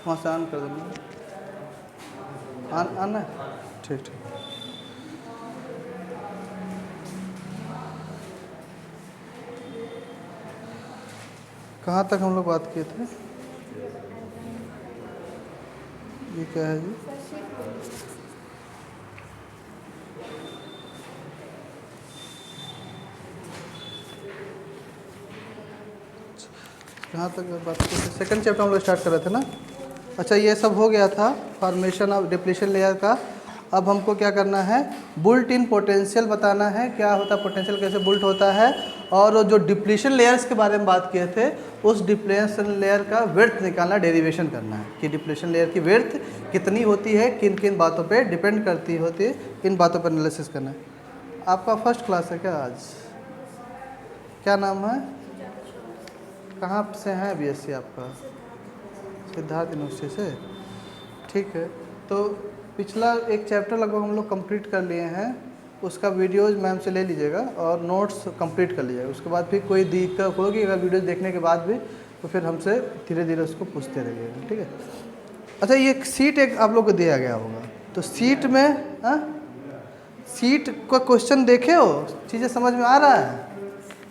वहाँ से ऑन कर देना। आना है, ठीक ठीक। कहाँ तक हम लोग बात किए थे? ये क्या है जी? कहाँ तक बात की थी? सेकंड चैप्टर हम लोग स्टार्ट कर रहे थे ना। अच्छा, ये सब हो गया था फॉर्मेशन ऑफ डिप्लीशन लेयर का। अब हमको क्या करना है, बुल्ट इन पोटेंशियल बताना है, क्या होता है पोटेंशियल, कैसे बुल्ट होता है, और जो डिप्लीशन लेयर्स के बारे में बात किए थे उस डिप्लीशन लेयर का विड्थ निकालना, डेरिवेशन करना है कि डिप्लीशन लेयर की विड्थ कितनी होती है, किन किन बातों पे डिपेंड करती होती है, इन बातों पर एनालिसिस करना है। आपका फर्स्ट क्लास है क्या आज? क्या नाम है, कहाँ से हैं बीएससी आपका? सिद्धार्थ यूनिवर्सिटी से, ठीक है। तो पिछला एक चैप्टर लगभग हम लोग कंप्लीट कर लिए हैं, उसका वीडियोज़ मैम से ले लीजिएगा और नोट्स कंप्लीट कर लीजिएगा। उसके बाद फिर कोई दिक्कत होगी अगर वीडियोज़ देखने के बाद भी, तो फिर हमसे धीरे धीरे उसको पूछते रहिएगा, ठीक है। अच्छा, ये सीट एक आप लोग को दिया गया होगा, तो सीट में सीट का क्वेश्चन देखे हो, चीज़ें समझ में आ रहा है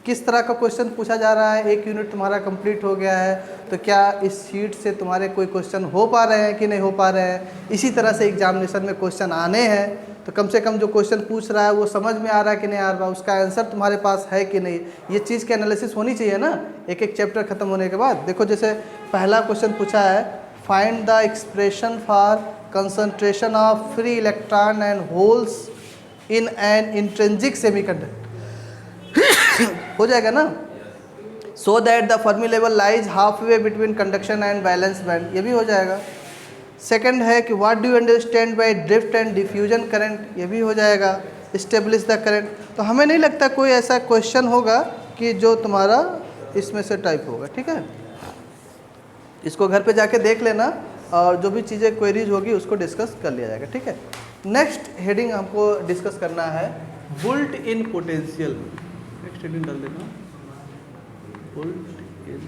किस तरह का क्वेश्चन पूछा जा रहा है? एक यूनिट तुम्हारा कंप्लीट हो गया है, तो क्या इस सीट से तुम्हारे कोई क्वेश्चन हो पा रहे हैं कि नहीं हो पा रहे हैं? इसी तरह से एग्जामिनेशन में क्वेश्चन आने हैं, तो कम से कम जो क्वेश्चन पूछ रहा है वो समझ में आ रहा है कि नहीं आ रहा, उसका आंसर तुम्हारे पास है कि नहीं, ये चीज़ की एनालिसिस होनी चाहिए ना एक एक चैप्टर खत्म होने के बाद। देखो, जैसे पहला क्वेश्चन पूछा है, find the expression for concentration of free electron and holes in an intrinsic semiconductor. हो जाएगा ना। So that the Fermi level lies half way between conduction and balance band, ये भी हो जाएगा। सेकंड है कि what do you understand by drift and diffusion current, ये भी हो जाएगा। एस्टेब्लिश द करंट, तो हमें नहीं लगता कोई ऐसा क्वेश्चन होगा कि जो तुम्हारा इसमें से टाइप होगा, ठीक है। इसको घर पे जाके देख लेना और जो भी चीज़ें क्वेरीज होगी उसको डिस्कस कर लिया जाएगा, ठीक है। नेक्स्ट हेडिंग हमको डिस्कस करना है built in potential. Next heading डाल देना, बुल्ट इन।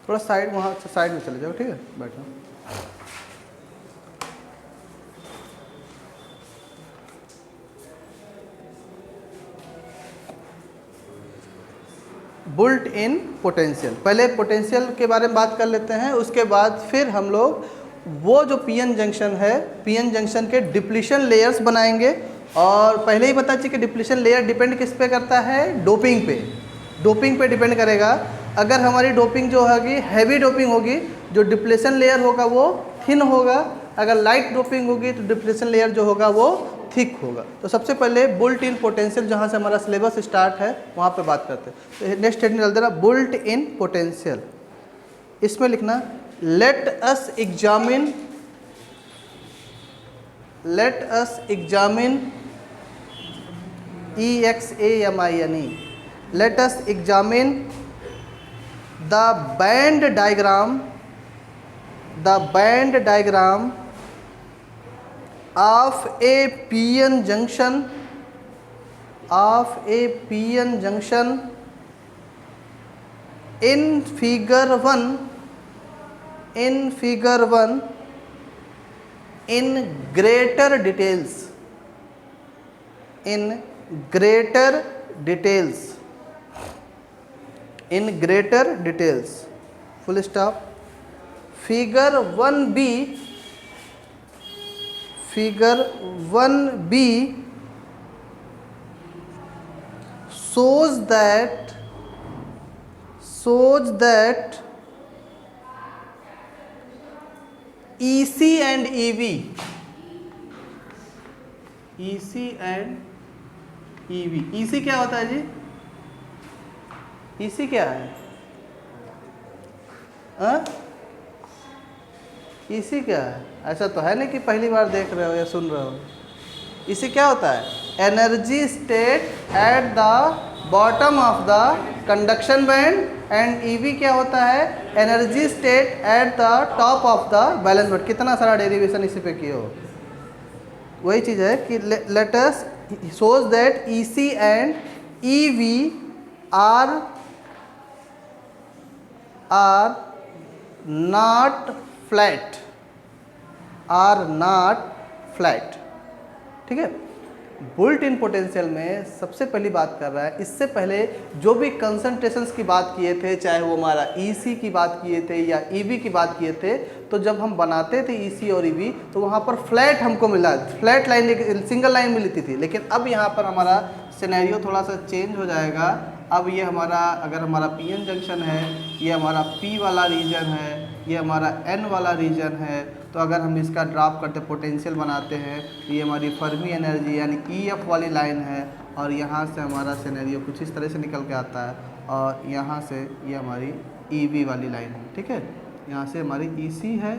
थोड़ा साइड, वहाँ साइड में चले जाओ, ठीक है, बैठो। बुल्ट इन पोटेंशियल, पहले पोटेंशियल के बारे में बात कर लेते हैं, उसके बाद फिर हम लोग वो जो पीएन जंक्शन है, पीएन जंक्शन के डिप्लीशन लेयर्स बनाएंगे। और पहले ही बता चाहिए कि डिप्लीशन लेयर डिपेंड किस पे करता है, डोपिंग पे, डोपिंग पे डिपेंड करेगा। अगर हमारी डोपिंग जो होगी हैवी डोपिंग होगी, जो डिप्लीशन लेयर होगा वो थिन होगा, अगर लाइट डोपिंग होगी तो डिप्लीशन लेयर जो होगा वो थिक होगा। तो सबसे पहले बुल्ट इन पोटेंशियल, जहाँ से हमारा सिलेबस स्टार्ट है वहाँ पे बात करते हैं। तो नेक्स्ट हेडिंग डाल देना, बुल्ट इन पोटेंशियल। इसमें लिखना, let us examine EXAMINE, let us examine the band diagram of a PN junction in figure 1 in greater details, full stop. Figure 1B shows that EC and EV, EC क्या होता है जी? EC क्या है? EC क्या है? ऐसा तो है नहीं कि पहली बार देख रहे हो या सुन रहे हो। EC क्या होता है? Energy state at the bottom of the conduction band, and EV क्या होता है? Energy state at the top of the balance band. कितना सारा डेरिवेशन इसी पे किए हो। वही चीज़ है कि let us shows that EC and EV are not flat, are not flat। ठीक है, बुल्ट इन पोटेंशियल में सबसे पहली बात कर रहा है, इससे पहले जो भी कंसंट्रेशंस की बात किए थे, चाहे वो हमारा ईसी की बात किए थे या ईवी की बात किए थे, तो जब हम बनाते थे ईसी और ईवी तो वहाँ पर फ्लैट हमको मिला, फ्लैट लाइन, सिंगल लाइन मिलती थी। लेकिन अब यहाँ पर हमारा सिनेरियो थोड़ा सा चेंज हो जाएगा। अब ये हमारा, अगर हमारा पीएन जंक्शन है, ये हमारा पी वाला रीजन है, ये हमारा एन वाला रीजन है, तो अगर हम इसका ड्रॉप करते पोटेंशियल बनाते हैं तो ये हमारी फर्मी एनर्जी यानी ईएफ वाली लाइन है, और यहाँ से हमारा सिनेरियो कुछ इस तरह से निकल के आता है, और यहाँ से ये हमारी ईवी वाली लाइन है। ठीक है, यहाँ से हमारी ईसी है,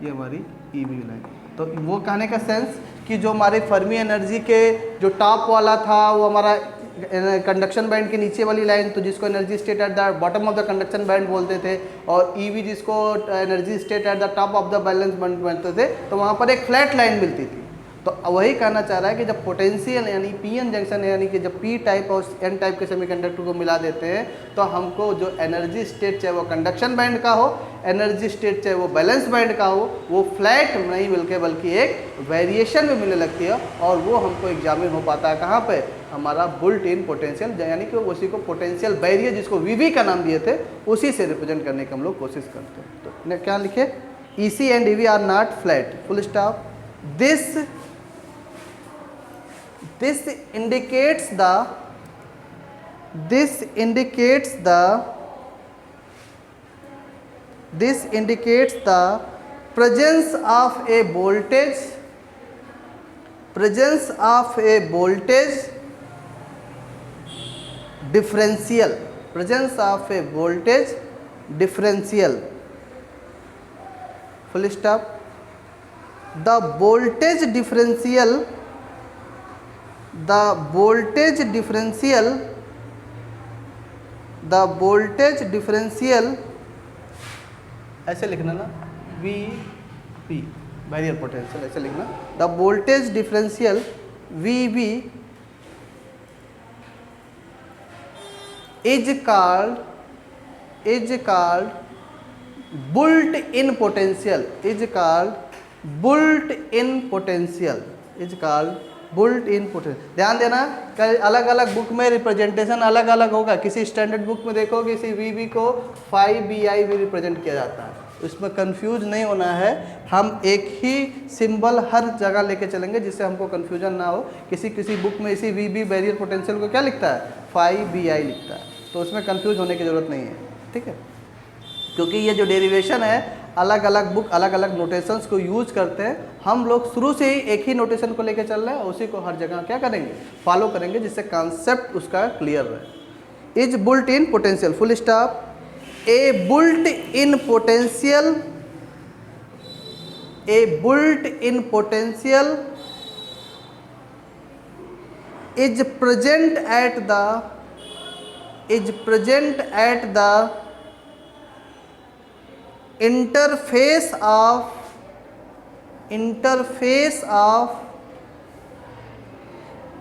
ये हमारी ईवी लाइन। तो वो कहने का सेंस कि जो हमारे फर्मी एनर्जी के जो टॉप वाला था वो हमारा कंडक्शन बैंड के नीचे वाली लाइन, तो जिसको energy state at the bottom of the conduction band बोलते थे, और ईवी जिसको energy state at the top of the balance band बोलते थे, तो वहाँ पर एक फ्लैट लाइन मिलती थी। तो वही कहना चाह रहा है कि जब पोटेंशियल यानी पीएन जंक्शन यानी कि जब पी टाइप और एन टाइप के सेमीकंडक्टर को मिला देते हैं तो हमको जो एनर्जी स्टेट चाहे वो कंडक्शन बैंड का हो, एनर्जी स्टेट चाहे वो बैलेंस बैंड का हो, वो फ्लैट नहीं मिलके बल्कि एक वेरिएशन में मिलने लगती है, और वो हमको एग्जामिन हो पाता है कहाँ पे, हमारा बुल्ट इन पोटेंशियल, यानी कि उसी को पोटेंशियल बैरियर जिसको वीवी का नाम दिए थे उसी से रिप्रेजेंट करने की हम लोग कोशिश करते हैं। तो क्या लिखे, EC and EV are not flat, full stop. This indicates the presence of a voltage differential, full stop। The voltage differential ऐसे लिखना ना, वी पी बैरियर पोटेंशियल ऐसे लिखना, the voltage differential V B is called built in potential, built in potential. ध्यान देना, अलग अलग book में रिप्रेजेंटेशन अलग अलग होगा। किसी स्टैंडर्ड बुक में देखोगे किसी वीवी को 5BI भी रिप्रेजेंट किया जाता है, उसमें कंफ्यूज नहीं होना है। हम एक ही सिंबल हर जगह लेके चलेंगे जिससे हमको कंफ्यूजन ना हो। किसी बुक में इसी वीवी बैरियर पोटेंशियल को क्या लिखता है, 5BI लिखता है, तो उसमें कंफ्यूज होने की ज़रूरत नहीं है। ठीक है, क्योंकि ये जो डेरिवेशन है अलग अलग बुक अलग अलग नोटेशंस को यूज करते हैं। हम लोग शुरू से ही एक ही नोटेशन को लेकर चल रहे हैं, उसी को हर जगह क्या करेंगे, फॉलो करेंगे, जिससे कॉन्सेप्ट उसका क्लियर रहे। Is built in potential, full stop. A built in potential is present at the interface of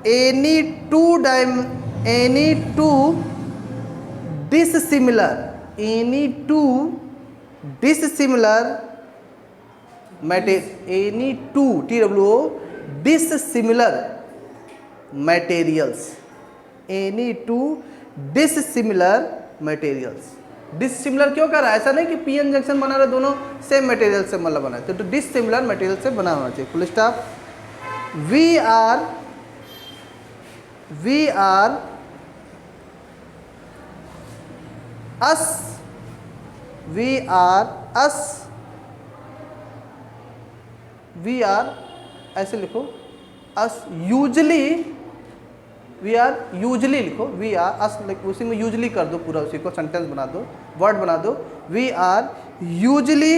any two dissimilar materials। Dissimilar क्यों कर रहा है, ऐसा नहीं कि पीएन जंक्शन बना रहे दोनों सेम मटेरियल से मतलब बना है, तो डिसिमिलर मटेरियल से बना होना चाहिए, फुल स्टॉप। वी आर ऐसे लिखो, अस यूजली लिखो, वी आर अस, उसी में यूजली कर दो, पूरा उसी को सेंटेंस बना दो, वर्ड बना दो। We are usually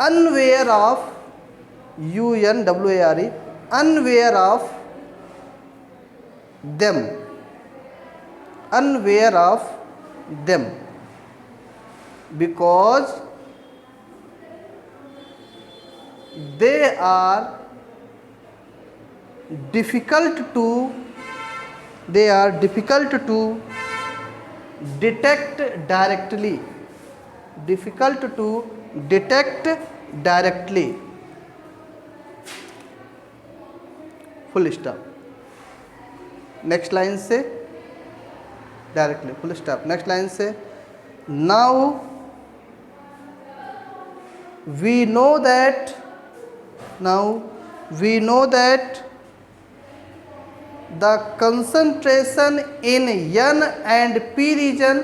unaware of, UNWARE, unaware of them, because they are difficult to they are difficult to detect directly, difficult to detect directly, full stop. Next line से directly, full stop. Next line से now we know that, now we know that the concentration in N and P region,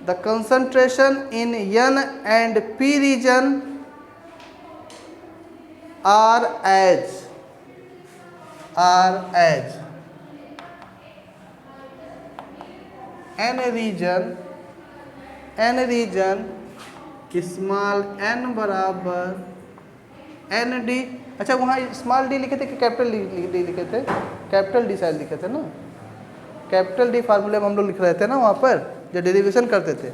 the concentration in N and P region are as N region small n बराबर N D. अच्छा, वहाँ small D लिखे थे कि capital D लिखे थे? Capital D शायद लिखे थे ना, कैपिटल डी फार्मूले में हम लोग लिख रहे थे ना वहाँ पर जब डेरिवेशन करते थे,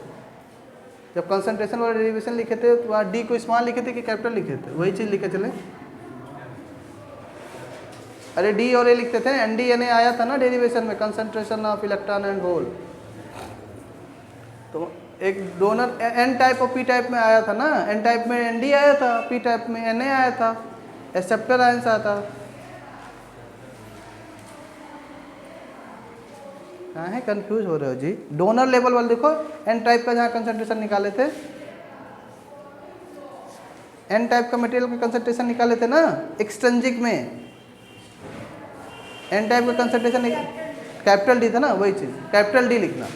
जब कंसंट्रेशन वाला डेरिवेशन लिखे थे तो वहाँ डी को स्मॉल लिखे थे कि कैपिटल लिखे थे? वही चीज़ लिखे चले। अरे डी और ए लिखते थे, एन डी एन ए आया था ना डेरिवेशन में, concentration of electron and hole. तो एक डोनर एन टाइप और पी टाइप में आया था ना, एन टाइप में एन डी आया था, पी टाइप में एन ए आया था, एक्सेप्टर आयंस आया था। कहाँ है, कंफ्यूज हो रहे हो जी? डोनर लेवल वाले देखो, एन टाइप का जहाँ कंसंट्रेशन निकाले थे, एन टाइप का मटेरियल का कंसंट्रेशन निकाले थे ना एक्सट्रिंसिक में, एन टाइप का कंसंट्रेशन कैपिटल डी था ना, वही चीज़ कैपिटल डी लिखना।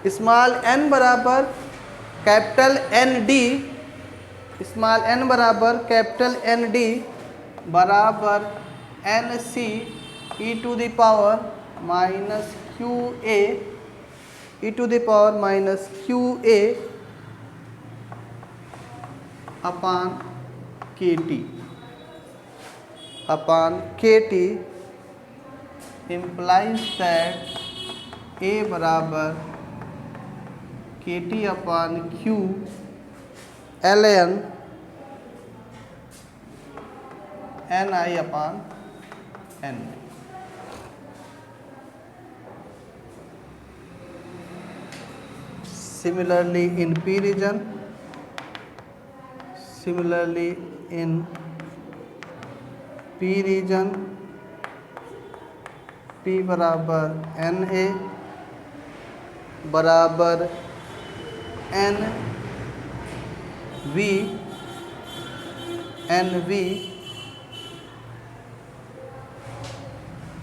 स्मॉल एन बराबर capital N D, small N बराबर कैपिटल एन डी बराबर N C E to the power minus Q A, E to the power minus Q A upon K T, upon K T implies that A बराबर के T upon Q L N N I upon N. Similarly in P region, similarly in P region P बराबर N A बराबर N V, N V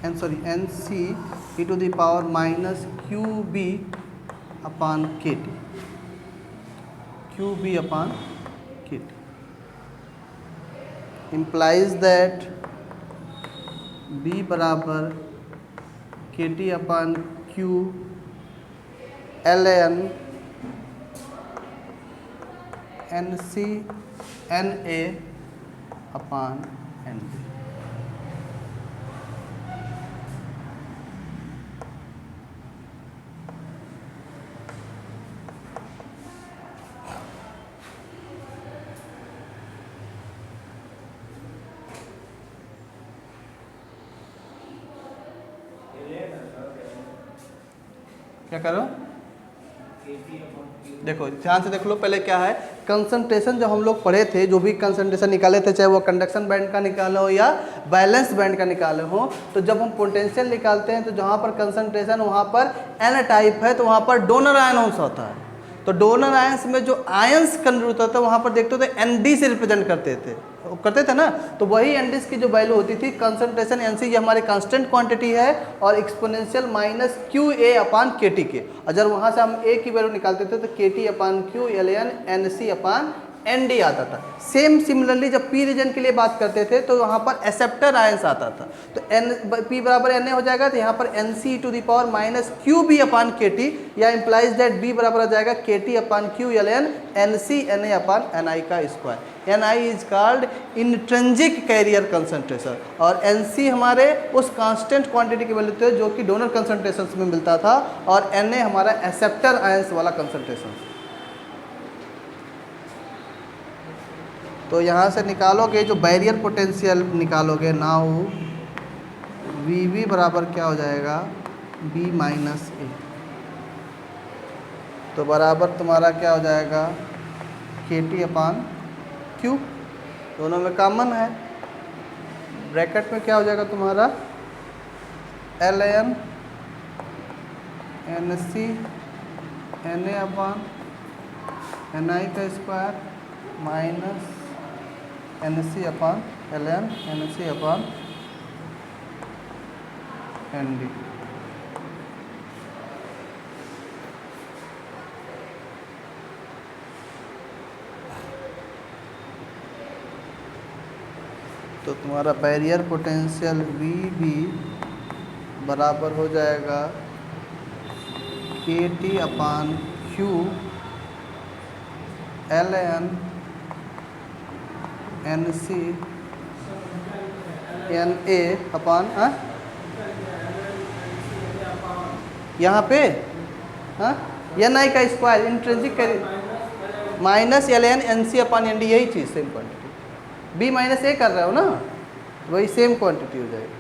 N C E to the power minus Q B upon K T, Q B upon K T implies that B बराबर के T upon Q L N N C N A upon N B. क्या करो, देखो ध्यान से देख लो। पहले क्या है, कंसंट्रेशन जब हम लोग पढ़े थे, जो भी कंसंट्रेशन निकाले थे, चाहे वो कंडक्शन बैंड का निकाले हो या बैलेंस बैंड का निकाले हो, तो जब हम पोटेंशियल निकालते हैं तो जहाँ पर कंसंट्रेशन वहाँ पर एन टाइप है, तो वहाँ पर डोनर आयंस होता है। तो डोनर आयंस में जो आयंस कन्वर्ट होता था वहाँ पर देखते थे एन डी से रिप्रेजेंट करते थे ना, तो वही एन डी की जो वैल्यू होती थी कंसंट्रेशन एन सी, ये हमारे कांस्टेंट क्वांटिटी है, और exponential minus Q A upon K T के। अगर वहाँ से हम ए की वैल्यू निकालते थे तो K T upon Q L N N C upon N D आता था। सिमिलरली जब पी रीजन के लिए बात करते थे तो वहाँ पर एक्सेप्टर आयंस आता था, तो एन पी बराबर एन ए हो जाएगा, तो यहाँ पर N C to the power minus Q B upon K T, या इम्प्लाइज दैट बी बराबर हो जाएगा K T upon Q L N N C N A upon N I का square. N I is called intrinsic carrier concentration, और N C हमारे उस constant quantity की value थे जो कि डोनर कंसंट्रेशन में मिलता था, और एन ए हमारा एक्सेप्टर आयंस वाला कंसंट्रेशन। तो यहाँ से निकालोगे जो बैरियर पोटेंशियल निकालोगे, नाउ वी वी बराबर क्या हो जाएगा, बी माइनस ए। तो बराबर तुम्हारा क्या हो जाएगा, के टी अपान क्यू, दोनों में कॉमन है। ब्रैकेट में क्या हो जाएगा तुम्हारा, L N N C N A upon N I का square minus N C upon L N N C upon N D. तो तुम्हारा बैरियर पोटेंशियल वी बी बराबर हो जाएगा K T upon Q L N N C N A upon यहाँ पे N I का square intrinsic minus L N N C upon N D, यही चीज़ same quantity. B minus A कर रहे हो ना, वही सेम क्वांटिटी हो जाएगी।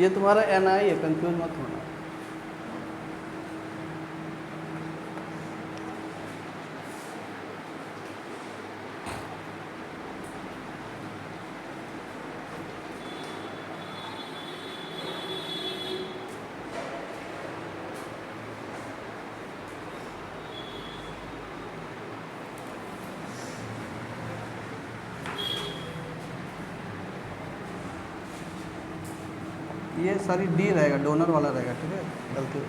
ये तुम्हारा एन आई है, कंफ्यूज मत होना। ये सारी डी रहेगा, डोनर वाला रहेगा, ठीक है, गलती।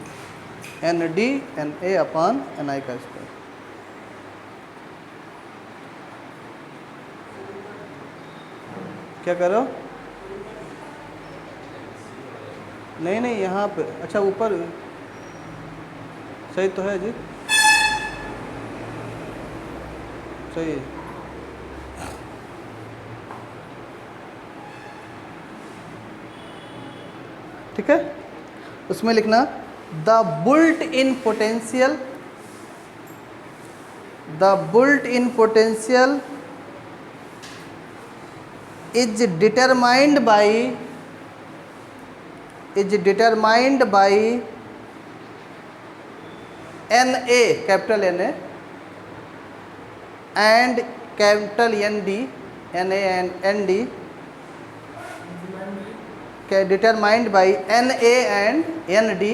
N D N A upon N I का स्क्वायर। क्या करो, नहीं नहीं यहाँ पे, अच्छा ऊपर सही तो है जी, सही है। ठीक है, उसमें लिखना the built in potential, the built in potential is determined by N A, capital N A and capital N D, N A and N D, determined by N A and N D,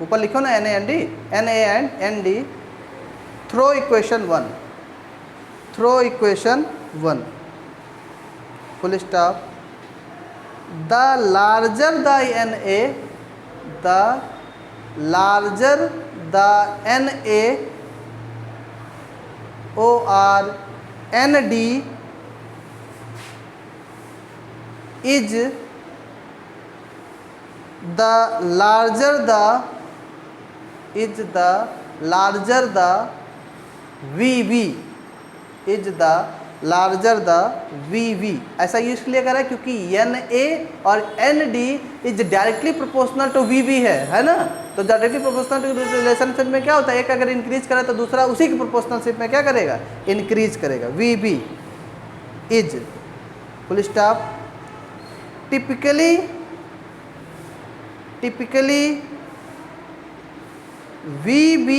ऊपर लिखो ना N A N D, N A and N D, through equation 1, through equation 1, full stop. The larger the N A, the larger the N A or N D is the larger the VV, is the larger the VV। ऐसा इसलिए करा क्योंकि N A और N D is directly proportional to VV है ना। तो directly proportional to relationship में क्या होता है, एक अगर इंक्रीज करे तो दूसरा उसी की प्रोपोर्शनलशिप में क्या करेगा, इंक्रीज करेगा। VB is full stop. typically VB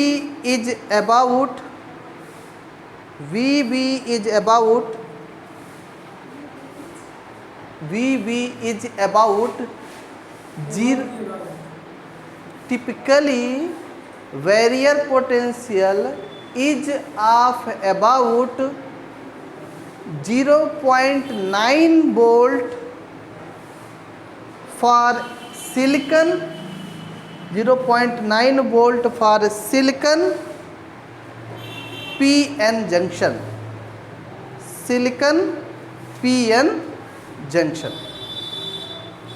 is about 0, typically barrier potential is of about 0.9 volt for silicon, 0.9 volt for silicon PN junction, silicon PN junction,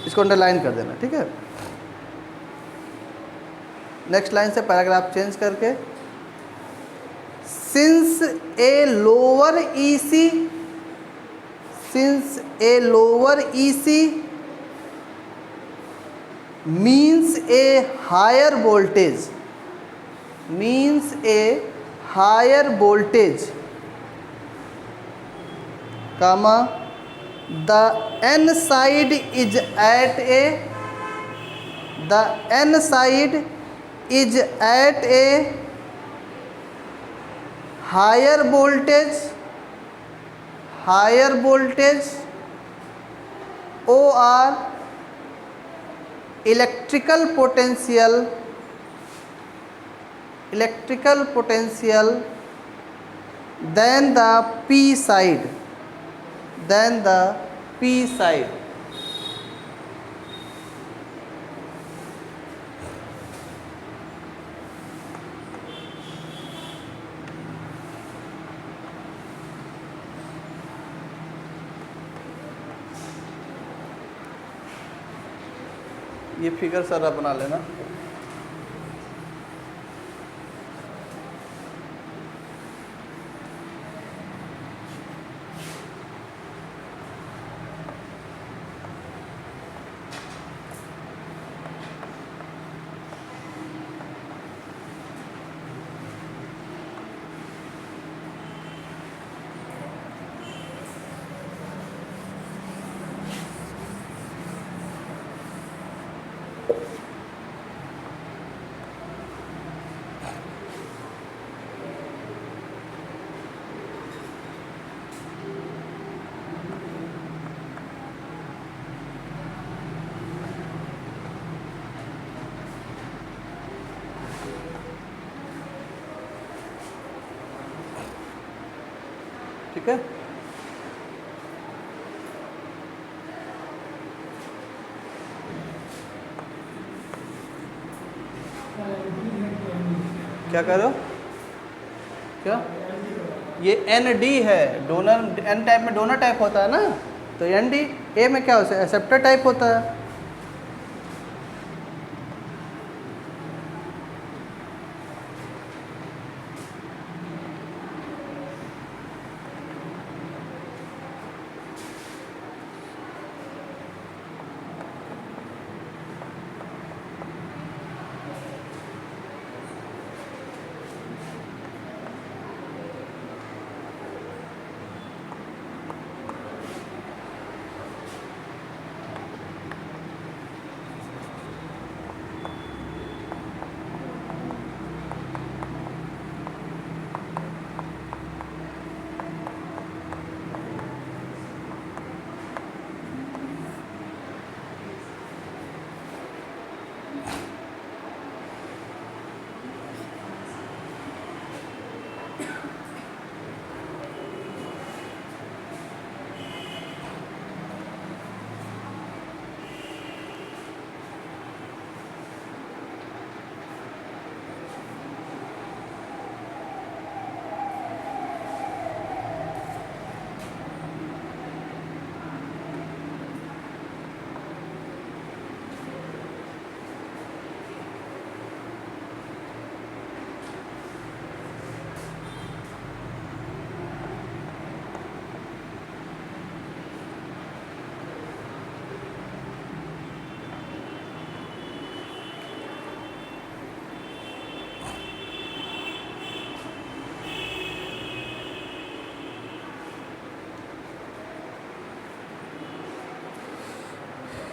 इसको अंडरलाइन कर देना, ठीक है। नेक्स्ट लाइन से पैराग्राफ चेंज करके, since a lower EC, since a lower EC means a higher voltage, means a higher voltage, comma the N side is at a, the N side is at a higher voltage, higher voltage or electrical potential, electrical potential than the P side, than the P side. ये figure सारा बना लेना। ठीक है, क्या कह रहे हो? क्या ये एन डी है, डोनर एन टाइप में डोनर टाइप होता है ना, तो एन डी ए में क्या होता है, एक्सेप्टर टाइप होता है।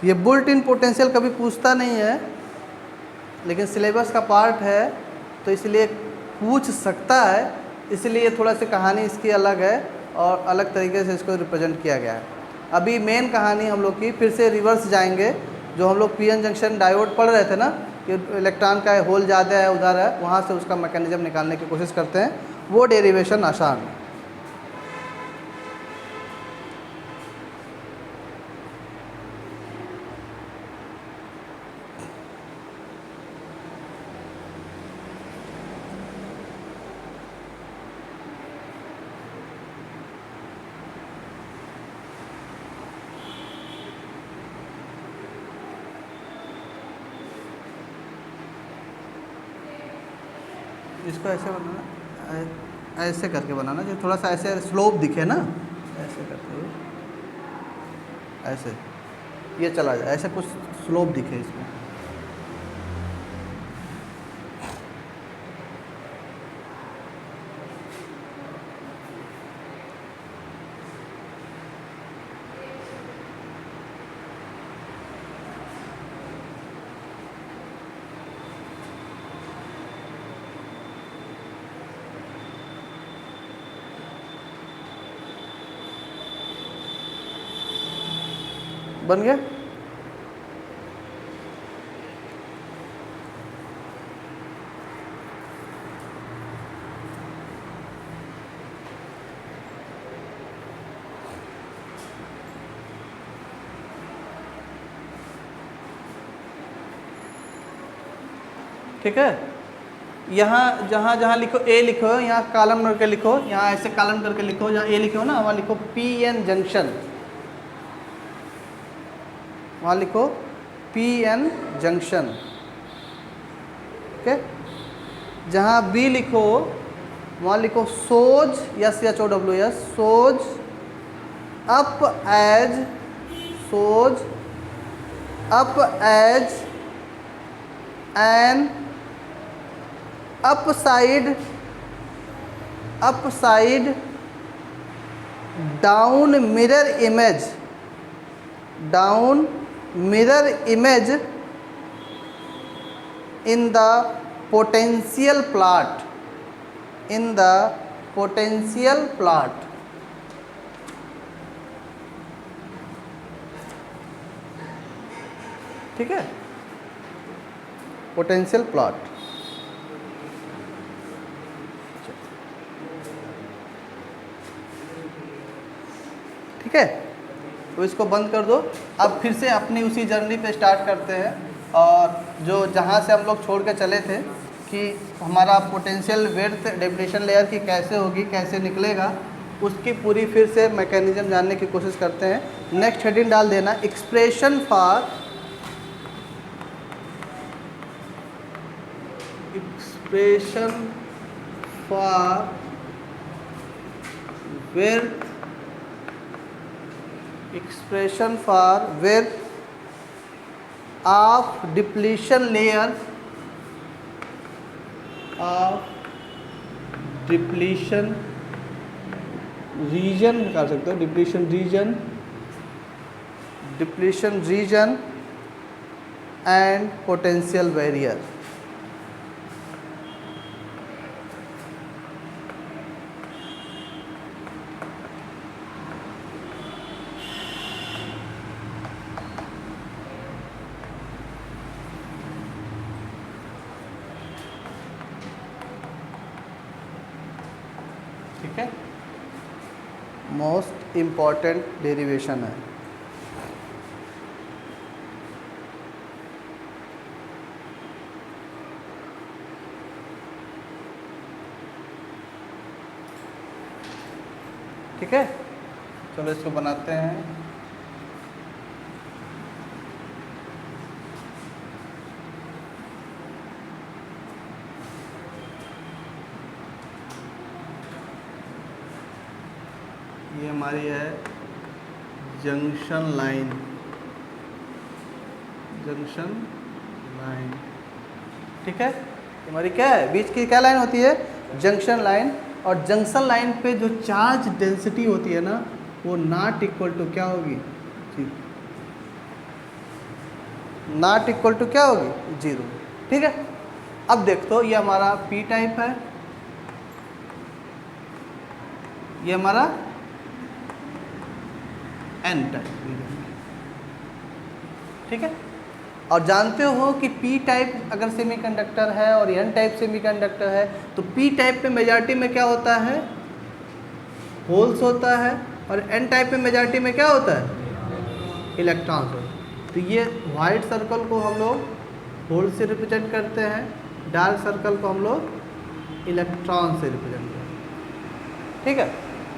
ये बुल्ट इन पोटेंशियल कभी पूछता नहीं है, लेकिन सिलेबस का पार्ट है तो इसलिए पूछ सकता है, इसलिए थोड़ा सी कहानी इसकी अलग है और अलग तरीके से इसको रिप्रेजेंट किया गया है। अभी मेन कहानी हम लोग की फिर से रिवर्स जाएंगे, जो हम लोग पीएन जंक्शन डायोड पढ़ रहे थे ना कि इलेक्ट्रॉन का होल ज़्यादा है उधर है, वहाँ से उसका मैकेनिज्म निकालने की कोशिश करते हैं, वो डेरिवेशन आसान है। इसको ऐसे बनाना, ऐसे करके बनाना जो थोड़ा सा ऐसे स्लोप दिखे ना, ऐसे करते हुए ऐसे ये चला जाए, ऐसे कुछ स्लोप दिखे इसमें। बन गया? ठीक है, यहाँ जहाँ जहाँ लिखो ए लिखो, यहाँ कॉलम करके लिखो, यहाँ ऐसे कॉलम करके लिखो, जहाँ ए लिखो ना वहाँ लिखो PN जंक्शन, वहाँ लिखो PN जंक्शन। ठीक है, जहाँ B लिखो वहाँ लिखो shows, SHOWS, shows up as, shows up as an upside down mirror image, down mirror image in the potential plot, in the potential plot। ठीक है, पोटेंशियल प्लॉट। ठीक है, तो इसको बंद कर दो। अब फिर से अपनी उसी जर्नी पे स्टार्ट करते हैं, और जो जहाँ से हम लोग छोड़ के चले थे कि हमारा पोटेंशियल विड्थ डिप्लीशन लेयर की कैसे होगी, कैसे निकलेगा, उसकी पूरी फिर से मैकेनिज्म जानने की कोशिश करते हैं। नेक्स्ट हेडिंग डाल देना expression for width, expression for width of depletion layer, of depletion region निकाल सकते हो, depletion region, depletion region and potential barrier। ठीक है, मोस्ट इम्पॉर्टेंट डेरिवेशन है। ठीक है, चलो इसको बनाते हैं। ये हमारी है जंक्शन लाइन, जंक्शन लाइन। ठीक है, हमारी क्या है, बीच की क्या लाइन होती है, जंक्शन लाइन। और जंक्शन लाइन पे जो चार्ज डेंसिटी होती है ना, वो नॉट इक्वल टू क्या होगी, जी, नॉट इक्वल टू क्या होगी, 0। ठीक है, अब देख तो ये हमारा P टाइप है, ये हमारा N टाइप। ठीक है, और जानते हो कि P टाइप अगर सेमीकंडक्टर है और N टाइप सेमीकंडक्टर है, तो P टाइप पे मेजॉरिटी में क्या होता है, होल्स होता है, और N टाइप पे मेजॉरिटी में क्या होता है, इलेक्ट्रॉन्स होता है। तो ये वाइट सर्कल को हम लोग होल से रिप्रेजेंट करते हैं, डार्क सर्कल को हम लोग इलेक्ट्रॉन से रिप्रेजेंट करते हैं। ठीक है,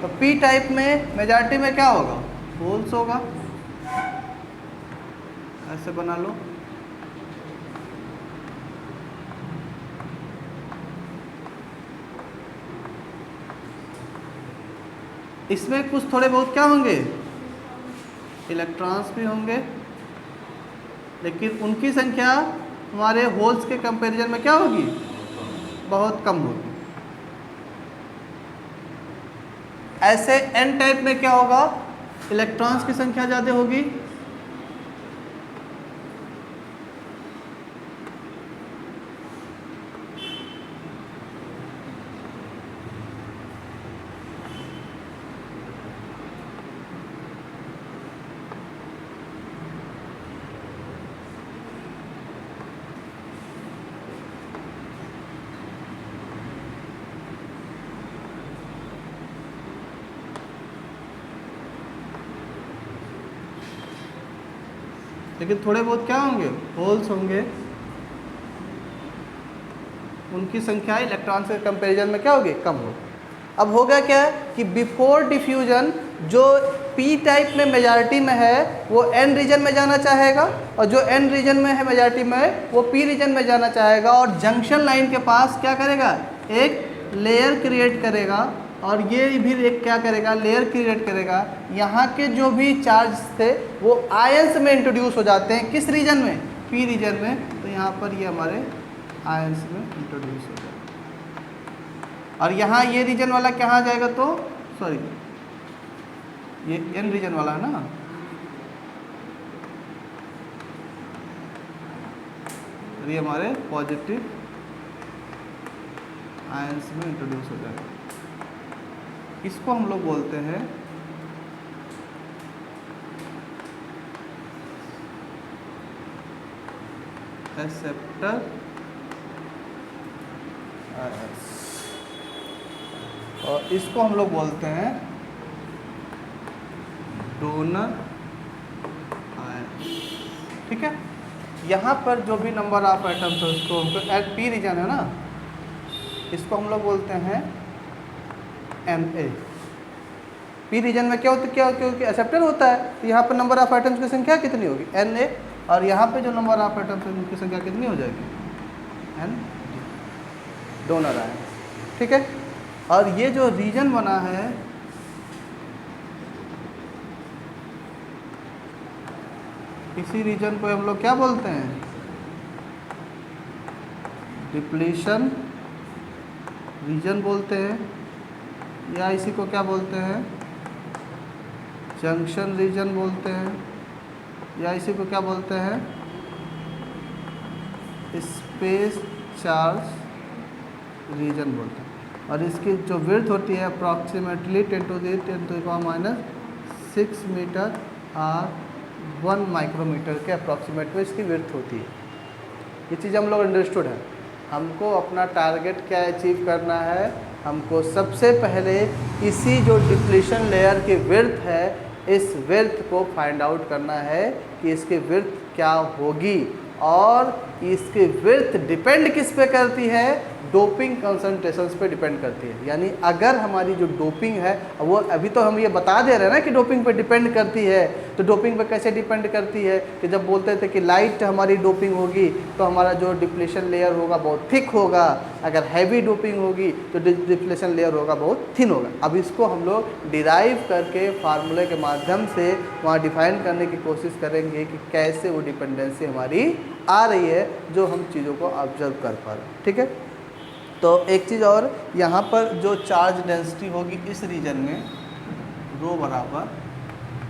तो P टाइप में मेजॉरिटी में क्या होगा, होल्स होगा। ऐसे बना लो, इसमें कुछ थोड़े बहुत क्या होंगे, इलेक्ट्रॉन्स भी होंगे, लेकिन उनकी संख्या हमारे होल्स के कंपैरिजन में क्या होगी, बहुत कम होगी। ऐसे एन टाइप में क्या होगा, इलेक्ट्रॉन्स की संख्या ज़्यादा होगी, लेकिन थोड़े बहुत क्या होंगे, होल्स होंगे, उनकी संख्या इलेक्ट्रॉन्स के कंपैरिजन में क्या होगी, कम होगी। अब होगा क्या कि बिफोर डिफ्यूजन जो पी टाइप में मेजॉरिटी में है वो एन रीजन में जाना चाहेगा, और जो एन रीजन में है मेजॉरिटी में वो पी रीजन में जाना चाहेगा, और जंक्शन लाइन के पास क्या करेगा, एक लेयर क्रिएट करेगा, और ये भी एक क्या करेगा, लेयर क्रिएट करेगा। यहाँ के जो भी चार्ज थे वो आयंस में इंट्रोड्यूस हो जाते हैं, किस रीजन में, पी रीजन में। तो यहाँ पर ये हमारे आयंस में इंट्रोड्यूस हो जाएगा, और यहाँ ये रीजन वाला कहाँ जाएगा, तो सॉरी ये एन रीजन वाला है ना, और ये हमारे पॉजिटिव आयंस में इंट्रोड्यूस हो जाएगा। इसको हम लोग बोलते हैं एक्सेप्टर आयंस, और इसको हम लोग बोलते हैं डोनर आयंस। ठीक है, यहाँ पर जो भी नंबर ऑफ एटम्स है उसको हमको एट पी रीजन है ना, इसको हम लोग बोलते हैं Na। पी रीजन में क्या होता, क्या क्योंकि एक्सेप्टर होता है, तो यहाँ पर नंबर ऑफ आइटम्स की संख्या कितनी होगी, Na, और यहाँ पे जो नंबर ऑफ आइटम्स है उनकी संख्या कितनी हो जाएगी, N, डोनर आए। ठीक है, और ये जो रीजन बना है इसी रीजन को हम लोग क्या बोलते हैं, डिप्लीशन रीजन बोलते हैं, या इसी को क्या बोलते हैं, जंक्शन रीजन बोलते हैं, या इसी को क्या बोलते हैं, स्पेस चार्ज रीजन बोलते हैं। और इसकी जो विड्थ होती है अप्रॉक्सीमेटली 10⁻⁶ मीटर और 1 माइक्रोमीटर के अप्रॉक्सीमेट में इसकी विड्थ होती है। ये चीज़ हम लोग अंडरस्टूड है। हमको अपना टारगेट क्या अचीव करना है, हमको सबसे पहले इसी जो डिप्लीशन लेयर की विड्थ है इस विड्थ को फाइंड आउट करना है कि इसकी विड्थ क्या होगी, और इसकी विड्थ डिपेंड किस पे करती है, डोपिंग कंसंट्रेशंस पे डिपेंड करती है। यानी अगर हमारी जो डोपिंग है वो अभी तो हम ये बता दे रहे हैं ना कि डोपिंग पे डिपेंड करती है, तो डोपिंग पे कैसे डिपेंड करती है कि जब बोलते थे कि लाइट हमारी डोपिंग होगी तो हमारा जो डिप्लीशन लेयर होगा बहुत थिक होगा, अगर हैवी डोपिंग होगी तो डिप्लीशन लेयर होगा बहुत थिन होगा। अब इसको हम लोग डिराइव करके फार्मूले के माध्यम से वहाँ डिफाइन करने की कोशिश करेंगे कि कैसे वो डिपेंडेंसी हमारी आ रही है जो हम चीज़ों को ऑब्जर्व कर पा रहे हैं। ठीक है, तो एक चीज़ और, यहाँ पर जो चार्ज डेंसिटी होगी इस रीजन में रो बराबर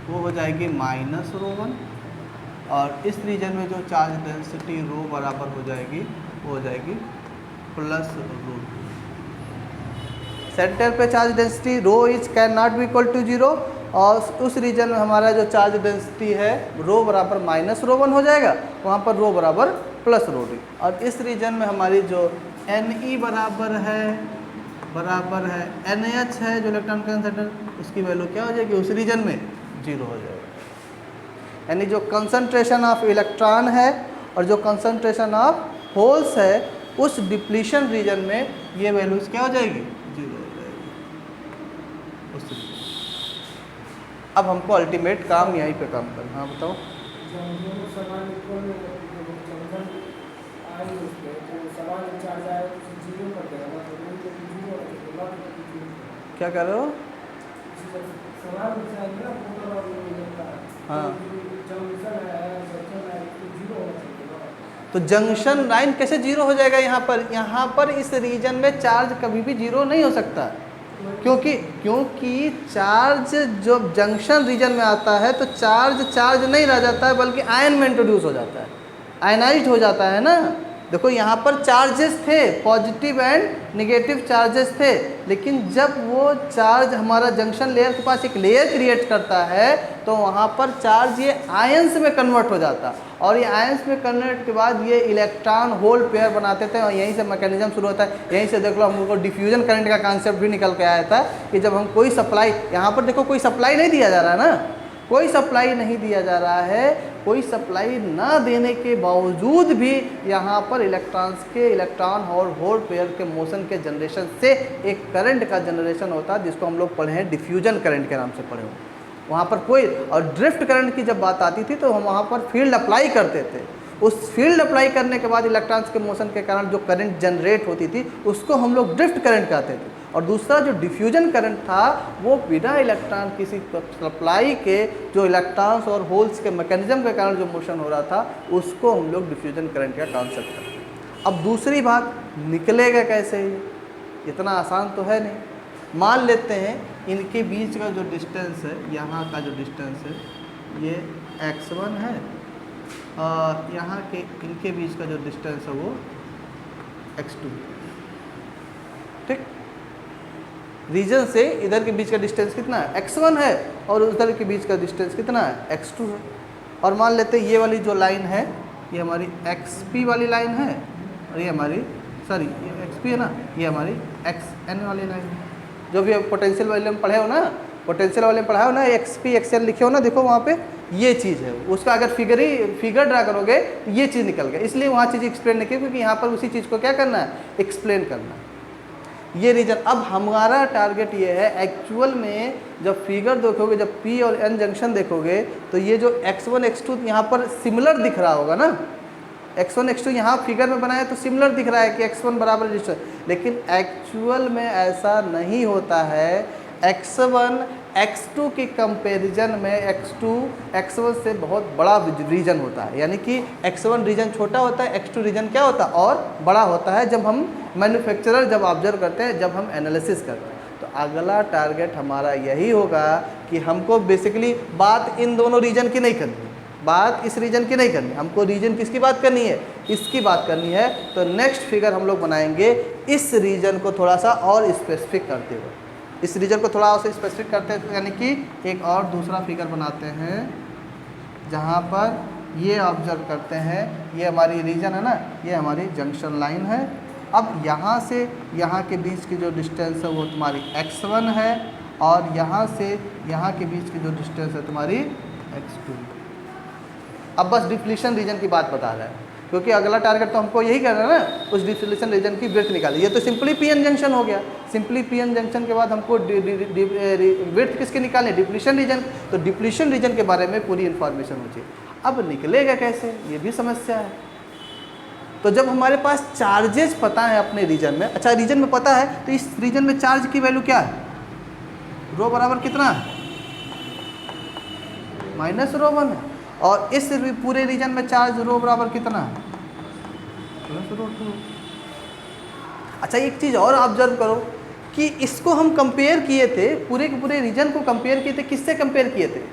वो हो जाएगी -ρ1, और इस रीजन में जो चार्ज डेंसिटी रो बराबर हो जाएगी वो हो जाएगी +ρ2। सेंटर पे charge density rho is can not be equal to 0, और उस रीजन में हमारा जो चार्ज डेंसिटी है रो बराबर -ρ1 हो जाएगा, वहाँ पर रो बराबर +ρ2। और इस रीजन में हमारी जो Ne बराबर है NH है जो इलेक्ट्रॉन कंसंट्रेशन, उसकी वैल्यू क्या हो जाएगी, उस रीजन में 0 हो जाएगा। यानी जो कंसंट्रेशन ऑफ इलेक्ट्रॉन है और जो कंसंट्रेशन ऑफ होल्स है उस डिप्लीशन रीजन में ये वैल्यूज क्या हो जाएगी, 0 हो जाएगी उस रीजन। अब हमको अल्टीमेट काम यहीं पे काम करना। हाँ बताओ, क्या कह रहे हो, सवाल पूछा है ना मोटर और मीटर का, हाँ। तो जंक्शन है जंक्शन है तो जीरो होना चाहिए ना। तो जंक्शन लाइन कैसे जीरो हो जाएगा यहाँ पर? यहाँ पर इस रीजन में चार्ज कभी भी जीरो नहीं हो सकता, क्योंकि चार्ज जो जंक्शन रीजन में आता है तो चार्ज नहीं रह जाता है, बल्कि आयन में इंट्रोड्यूस हो जाता है, आयनाइज्ड हो जाता है ना। देखो यहाँ पर चार्जेस थे, पॉजिटिव एंड नेगेटिव चार्जेस थे, लेकिन जब वो चार्ज हमारा जंक्शन लेयर के पास एक लेयर क्रिएट करता है तो वहाँ पर चार्ज ये आयंस में कन्वर्ट हो जाता, और ये आयंस में कन्वर्ट के बाद ये इलेक्ट्रॉन होल पेयर बनाते थे, और यहीं से मैकेनिज्म शुरू होता है। यहीं से देख लो हम लोग को डिफ्यूजन करंट का कॉन्सेप्ट भी निकल के आया था कि जब हम कोई सप्लाई, यहाँ पर देखो कोई सप्लाई नहीं दिया जा रहा है ना, कोई सप्लाई नहीं दिया जा रहा है, कोई सप्लाई ना देने के बावजूद भी यहाँ पर इलेक्ट्रॉन्स के इलेक्ट्रॉन और होल पेयर के मोशन के जनरेशन से एक करंट का जनरेशन होता है, जिसको हम लोग पढ़े हैं डिफ्यूजन करंट के नाम से पढ़े हुए। वहाँ पर कोई, और ड्रिफ्ट करंट की जब बात आती थी तो हम वहाँ पर फील्ड अप्लाई करते थे, उस फील्ड अप्लाई करने के बाद इलेक्ट्रॉन्स के मोशन के कारण जो करंट जनरेट होती थी उसको हम लोग ड्रिफ्ट करंट कहते थे। और दूसरा जो डिफ्यूजन करंट था वो बिना इलेक्ट्रॉन किसी सप्लाई के जो इलेक्ट्रॉन्स और होल्स के मैकेनिज्म के कारण जो मोशन हो रहा था उसको हम लोग डिफ्यूजन करंट का कॉन्सेप्ट करते हैं। अब दूसरी बात, निकलेगा कैसे? इतना आसान तो है नहीं। मान लेते हैं इनके बीच का जो डिस्टेंस है, यहाँ का जो डिस्टेंस है ये x1 है, और यहाँ के इनके बीच का जो डिस्टेंस है वो x2, ठीक। रीजन से इधर के बीच का डिस्टेंस कितना है? x1 है, और उधर के बीच का डिस्टेंस कितना है? x2 है। और मान लेते हैं ये वाली जो लाइन है ये हमारी xp वाली लाइन है, और ये हमारी, सॉरी ये xp है ना, ये हमारी xn वाली लाइन है। जो भी पोटेंशियल वाले में पढ़े हो ना, पोटेंशियल वाले में पढ़ा हो ना, xp xn लिखे हो ना, देखो वहाँ पे ये चीज़ है, उसका अगर फिगर ड्रा करोगे तो ये चीज़ निकल गया, इसलिए वहाँ चीज़ एक्सप्लेन नहीं की, क्योंकि यहाँ पर उसी चीज़ को क्या करना है? एक्सप्लेन करना है। ये रीजन, अब हमारा टारगेट ये है, एक्चुअल में जब फिगर देखोगे, जब P और N जंक्शन देखोगे तो ये जो x1 x2 यहाँ पर सिमिलर दिख रहा होगा ना, x1 x2 यहाँ फिगर में बनाया तो सिमिलर दिख रहा है कि x1 बराबर रजिस्टर, लेकिन एक्चुअल में ऐसा नहीं होता है। x1 x2 की कंपैरिजन में x1 से बहुत बड़ा रीजन होता है, यानी कि x1 रीजन छोटा होता है, x2 रीजन क्या होता है? और बड़ा होता है, जब हम मैन्युफैक्चरर जब ऑब्जर्व करते हैं, जब हम एनालिसिस करते हैं। तो अगला टारगेट हमारा यही होगा कि हमको बेसिकली बात इन दोनों रीजन की नहीं करनी, बात इस रीजन की नहीं करनी, हमको रीजन किसकी बात करनी है? इसकी बात करनी है। तो नेक्स्ट फिगर हम लोग बनाएंगे इस रीजन को थोड़ा सा और स्पेसिफिक करते हुए, इस रीजन को थोड़ा और स्पेसिफिक करते हैं, यानी कि एक और दूसरा फिगर बनाते हैं जहाँ पर ये ऑब्जर्व करते हैं, ये हमारी रीजन है ना, ये हमारी जंक्शन लाइन है। अब यहाँ से यहाँ के बीच की जो डिस्टेंस है वो तुम्हारी x1 है, और यहाँ से यहाँ के बीच की जो डिस्टेंस है तुम्हारी x2। अब बस डिप्लीशन रीजन की बात बता रहा है, क्योंकि अगला टारगेट तो हमको यही करना है ना, उस डिप्लीशन रीजन की विड्थ निकाली। ये तो सिंपली पीएन जंक्शन हो गया, सिंपली पीएन जंक्शन के बाद हमको विड्थ किसकी निकालनी? Depletion region. तो डिप्लीशन रीजन के बारे में पूरी इन्फॉर्मेशन हो चाहिए। अब निकलेगा कैसे, ये भी समस्या है। तो जब हमारे पास चार्जेस पता है अपने रीजन में, अच्छा रीजन में पता है, तो इस रीजन में चार्ज की वैल्यू क्या है? रो बराबर कितना है? -ρ1 है। और इस पूरे रीजन में चार्ज रो बराबर कितना है? +ρ2। अच्छा एक चीज़ और ऑब्जर्व करो कि इसको हम कंपेयर किए थे, पूरे के पूरे रीजन को कंपेयर किए थे, किससे कंपेयर किए थे?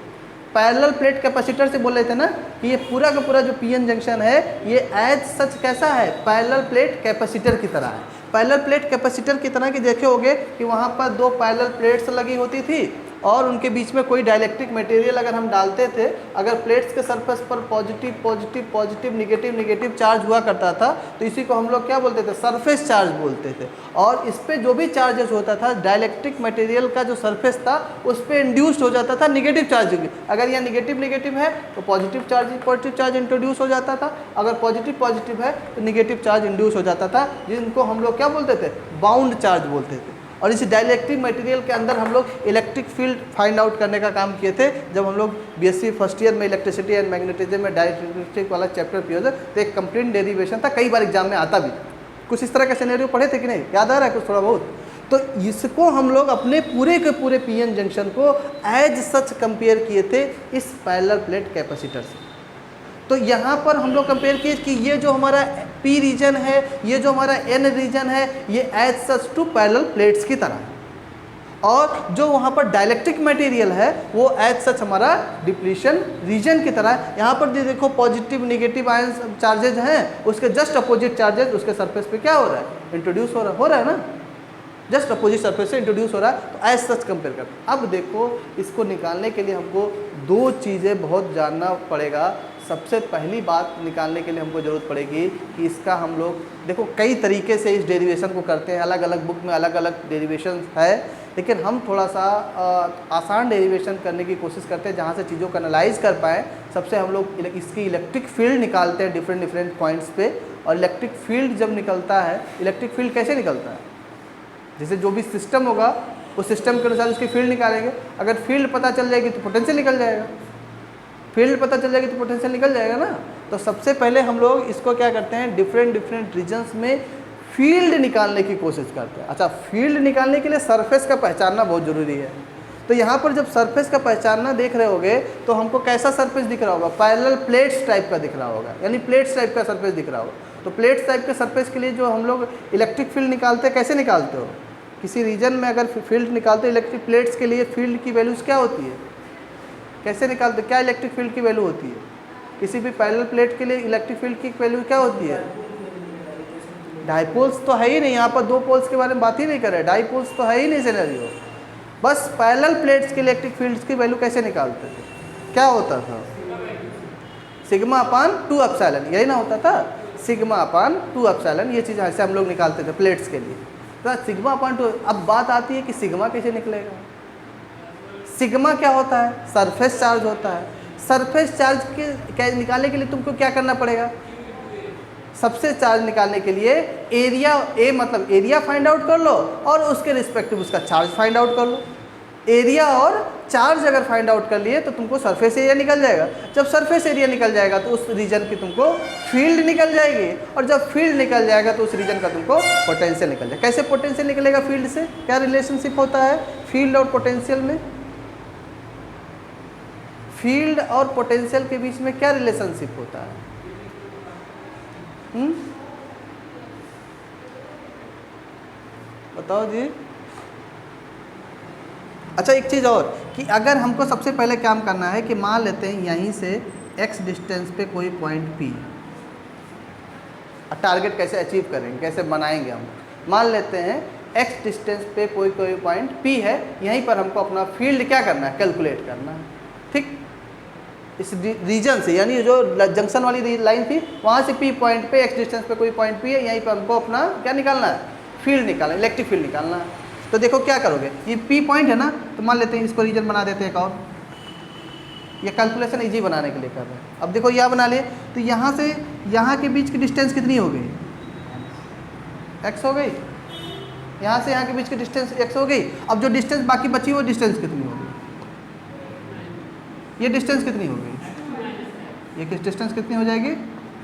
पैरेलल प्लेट कैपेसिटर से बोल रहे थे ना कि ये पूरा का पूरा जो पीएन जंक्शन है ये एज सच कैसा है? पैरेलल प्लेट कैपेसिटर की तरह है। पैरेलल प्लेट कैपेसिटर की तरह की देखे होगे कि वहाँ पर दो पैरेलल प्लेट्स लगी होती थी, और उनके बीच में कोई डाइलेक्ट्रिक मटेरियल अगर हम डालते थे, अगर प्लेट्स के सरफेस पर positive positive positive negative negative charge हुआ करता था, तो इसी को हम लोग क्या बोलते थे? सरफेस चार्ज बोलते थे। और इस पे जो भी चार्जेस होता था, डाइलेक्ट्रिक मटेरियल का जो सरफेस था उस पर इंड्यूस्ड हो जाता था नेगेटिव चार्ज। अगर यह नेगेटिव नेगेटिव है तो पॉजिटिव चार्ज इंट्रोड्यूस हो जाता था, अगर पॉजिटिव पॉजिटिव है तो नेगेटिव चार्ज इंड्यूस हो जाता था, जिनको हम लोग क्या बोलते थे? बाउंड चार्ज बोलते थे। और इस डाइलेक्ट्रिक मटेरियल के अंदर हम लोग इलेक्ट्रिक फील्ड फाइंड आउट करने का काम किए थे, जब हम लोग बीएससी फर्स्ट ईयर में इलेक्ट्रिसिटी एंड मैग्नेटिज्म में डाइलेक्ट्रिक वाला चैप्टर किया था, तो एक कंप्लीट डेरिवेशन था, कई बार एग्जाम में आता भी। कुछ इस तरह का सिनेरियो पढ़े थे कि नहीं? याद आ रहा है कुछ थोड़ा बहुत? तो इसको हम लोग अपने पूरे के पूरे पीएन जंक्शन को एज सच कंपेयर किए थे इस पैरेलल प्लेट कैपेसिटर से। तो यहाँ पर हम लोग कंपेयर किए कि ये जो हमारा पी रीजन है, ये जो हमारा एन रीजन है, ये as such two parallel plates की तरह है, और जो वहाँ पर डाइलेक्ट्रिक मटेरियल है वो एज सच हमारा डिप्लीशन रीजन की तरह है। यहाँ पर देखो पॉजिटिव नेगेटिव आयन चार्जेज हैं, उसके जस्ट अपोजिट चार्जेज उसके सरफेस पे क्या हो रहा है, इंट्रोड्यूस हो रहा है ना, जस्ट अपोजिट सरफेस से इंट्रोड्यूस हो रहा है। तो एज सच कंपेयर कर। अब देखो इसको निकालने के लिए हमको दो चीज़ें बहुत जानना पड़ेगा। सबसे पहली बात निकालने के लिए हमको ज़रूरत पड़ेगी कि इसका हम लोग देखो कई तरीके से इस डेरिवेशन को करते हैं, अलग अलग बुक में अलग अलग डेरिवेशन है, लेकिन हम थोड़ा सा आसान डेरिवेशन करने की कोशिश करते हैं जहाँ से चीज़ों को एनालाइज कर पाएँ। सबसे हम लोग इसकी इलेक्ट्रिक फील्ड निकालते हैं डिफरेंट पॉइंट्स पे, और इलेक्ट्रिक फील्ड जब निकलता है, इलेक्ट्रिक फील्ड कैसे निकलता है, जैसे जो भी सिस्टम होगा उस सिस्टम के अनुसार उसकी फील्ड निकालेंगे। अगर फील्ड पता चल जाएगी तो पोटेंशियल निकल जाएगा, फील्ड पता चल जाएगी तो पोटेंशियल निकल जाएगा ना। तो सबसे पहले हम लोग इसको क्या करते हैं, डिफरेंट रीजन्स में फील्ड निकालने की कोशिश करते हैं। अच्छा, फील्ड निकालने के लिए सरफेस का पहचानना बहुत ज़रूरी है। तो यहाँ पर जब सरफेस का पहचानना देख रहे होगे तो हमको कैसा सरफेस दिख रहा होगा, पैरेलल प्लेट्स टाइप का दिख रहा होगा, यानी प्लेट्स टाइप का सरफेस दिख रहा होगा। तो प्लेट्स टाइप के सरफेस के लिए जो हम लोग इलेक्ट्रिक फील्ड निकालते हैं, कैसे निकालते हो, किसी रीजन में अगर फील्ड निकालते हो इलेक्ट्रिक प्लेट्स के लिए फील्ड की वैल्यूज़ क्या होती है, कैसे निकालते, क्या इलेक्ट्रिक फील्ड की वैल्यू होती है, किसी भी पैरेलल प्लेट के लिए इलेक्ट्रिक फील्ड की वैल्यू क्या होती है, डाइपोल्स तो है ही नहीं, यहाँ पर दो पोल्स के बारे में बात ही नहीं कर रहे, डाइपोल्स तो है ही नहीं सिनेरियो। बस पैरेलल प्लेट्स के इलेक्ट्रिक फील्ड्स की वैल्यू कैसे निकालते थे, क्या होता था, सिग्मा अपान 2 एप्सिलॉन, यही ना होता था, सिग्मा अपान 2 एप्सिलॉन, ये चीज़ ऐसे हम लोग निकालते थे प्लेट्स के लिए। तो सिग्मा अपान 2, अब बात आती है कि सिग्मा कैसे निकलेगा। सिग्मा क्या होता है, सरफेस चार्ज होता है। सरफेस चार्ज के निकालने के लिए तुमको क्या करना पड़ेगा, सबसे चार्ज निकालने के लिए एरिया, ए मतलब एरिया फाइंड आउट कर लो और उसके रिस्पेक्टिव उसका चार्ज फाइंड आउट कर लो। एरिया और चार्ज अगर फाइंड आउट कर लिए तो तुमको सरफेस एरिया निकल जाएगा। जब सरफेस एरिया निकल जाएगा तो उस रीजन की तुमको फील्ड निकल जाएगी, और जब फील्ड निकल जाएगा तो उस रीजन का तुमको पोटेंशियल निकल जाएगा। कैसे पोटेंशियल निकलेगा फील्ड से, क्या रिलेशनशिप होता है फील्ड और पोटेंशियल में, फील्ड और पोटेंशियल के बीच में क्या रिलेशनशिप होता है, बताओ जी। अच्छा, एक चीज़ और कि अगर हमको सबसे पहले काम करना है कि मान लेते हैं यहीं से x डिस्टेंस पे कोई पॉइंट P, टारगेट कैसे अचीव करेंगे, कैसे बनाएंगे हम, मान लेते हैं x डिस्टेंस पे कोई पॉइंट P है, यहीं पर हमको अपना फील्ड क्या करना है, कैलकुलेट करना है। ठीक, इस रीजन से, यानी जो जंक्शन वाली लाइन थी वहाँ से P पॉइंट पे x डिस्टेंस पे कोई पॉइंट P है, यहीं पर हमको अपना क्या निकालना है, फील्ड निकालना है, इलेक्ट्रिक फील्ड निकालना है। तो देखो क्या करोगे, ये P पॉइंट है ना, तो मान लेते हैं इसको रीजन बना देते हैं एक और, ये कैलकुलेशन इजी बनाने के लिए कर रहे हैं। अब देखो यह बना लिए, तो यहाँ से यहाँ के बीच की डिस्टेंस कितनी हो गई, x हो गई, यहाँ से यहाँ के बीच की डिस्टेंस x हो गई। अब जो डिस्टेंस बाकी बची वो डिस्टेंस कितनी हो गई, ये डिस्टेंस कितनी हो गई, ये डिस्टेंस कितनी हो जाएगी,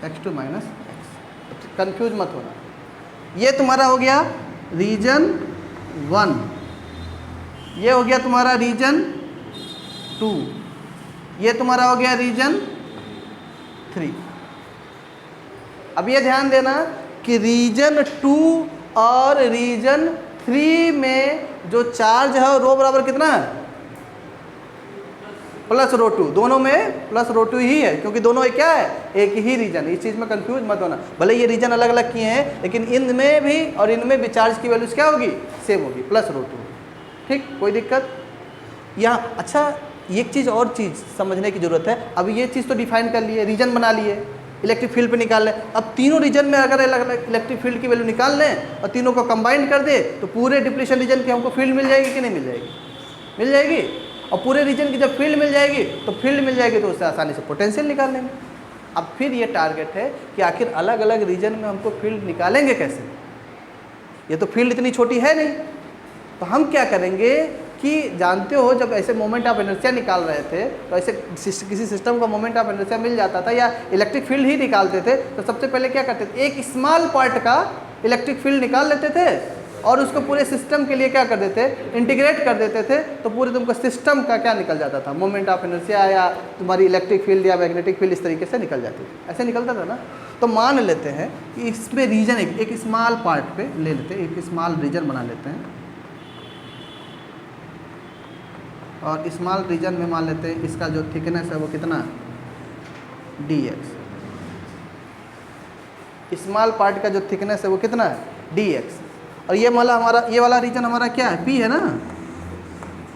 x2 माइनस x। कन्फ्यूज मत होना, ये तुम्हारा हो गया रीजन 1, ये हो गया तुम्हारा रीजन 2, ये तुम्हारा हो गया रीजन 3। अब ये ध्यान देना कि रीजन 2 और रीजन 3 में जो चार्ज है रो बराबर कितना है, प्लस रो 2, दोनों में प्लस रो 2 ही है, क्योंकि दोनों एक क्या है, एक ही रीजन। इस चीज़ में कंफ्यूज मत होना, भले ये रीजन अलग अलग किए हैं लेकिन इनमें भी और इनमें भी चार्ज की वैल्यूज क्या होगी, सेम होगी, प्लस रो 2। ठीक, कोई दिक्कत यहाँ। अच्छा, एक चीज़ और चीज़ समझने की ज़रूरत है। अब ये चीज़ तो डिफाइन कर लिए, रीजन बना लिए, इलेक्ट्रिक फील्ड पे निकाल लें। अब तीनों रीजन में अगर अलग अलग इलेक्ट्रिक फील्ड की वैल्यू निकाल लें और तीनों को कंबाइन कर दे तो पूरे डिप्लीशन रीजन की हमको फील्ड मिल जाएगी कि नहीं मिल जाएगी, मिल जाएगी। और पूरे रीजन की जब फील्ड मिल जाएगी तो फील्ड मिल जाएगी तो उससे आसानी से पोटेंशियल निकाल लेंगे। अब फिर ये टारगेट है कि आखिर अलग अलग रीजन में हमको फील्ड निकालेंगे कैसे, ये तो फील्ड इतनी छोटी है नहीं। तो हम क्या करेंगे कि जानते हो जब ऐसे मोमेंट ऑफ इनर्शिया निकाल रहे थे तो ऐसे किसी सिस्टम का मोमेंट ऑफ इनर्शिया मिल जाता था या इलेक्ट्रिक फील्ड ही निकालते थे तो सबसे पहले क्या करते थे, एक स्मॉल पार्ट का इलेक्ट्रिक फील्ड निकाल लेते थे और उसको पूरे सिस्टम के लिए क्या कर देते, इंटीग्रेट कर देते थे, तो पूरे तुमको सिस्टम का क्या निकल जाता था, मोमेंट ऑफ इनर्शिया या तुम्हारी इलेक्ट्रिक फील्ड या मैग्नेटिक फील्ड इस तरीके से निकल जाती थी, ऐसे निकलता था ना। तो मान लेते हैं कि इसमें रीजन एक स्मॉल पार्ट पे ले लेते हैं, एक स्मॉल रीजन बना लेते हैं, और स्मॉल रीजन में मान लेते हैं इसका जो थिकनेस है वो कितना है, dx। स्मॉल पार्ट का जो थिकनेस है वो कितना है, dx। और ये वाला हमारा, ये वाला रीजन हमारा क्या है, p है ना,